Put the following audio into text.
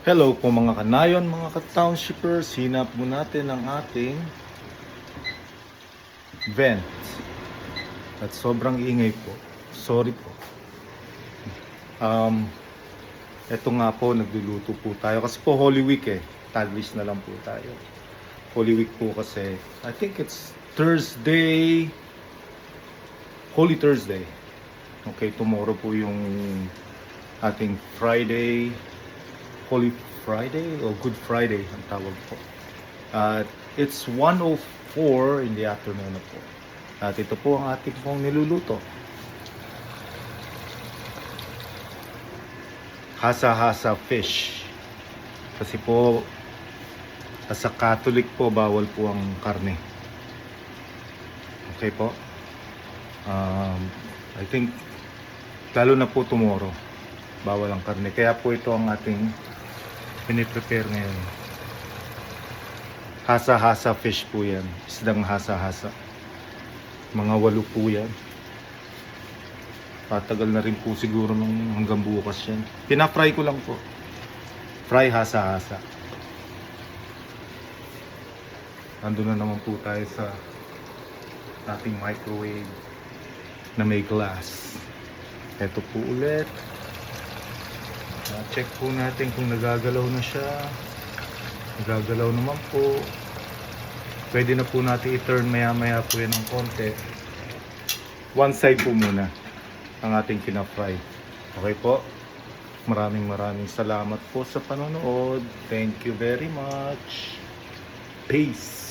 Hello po mga kanayon, mga ka-townshippers. Hinap mo natin ang ating vent. At sobrang ingay po. Sorry po. Eto nga po, nagluluto po tayo. Kasi po Holy Week Taglish na lang po tayo. Holy Week po kasi, I think it's Thursday. Holy Thursday. Okay, tomorrow po yung ating Friday. Holy Friday o Good Friday ang tawag po. At it's 1:04 in the afternoon na po. At ito po ang ating pong niluluto. Hasa-hasa fish. Kasi po sa Catholic po bawal po ang karne. Okay po. I think lalo na po tomorrow bawal ang karne. Kaya po ito ang ating piniprepare ngayon. Hasa-hasa fish po yan. Isdang hasa-hasa. Mga 8 po yan. Patagal na rin po siguro hanggang bukas yan. Pina-fry ko lang po. Fry hasa-hasa. Nandun na naman po tayo sa ating microwave na may glass. Ito po ulit. Check po natin kung nagagalaw na siya. Nagagalaw naman po. Pwede na po natin i-turn maya-maya po yan ng konti. One side po muna ang ating pina-fry. Okay po? Maraming salamat po sa panonood. Thank you very much. Peace!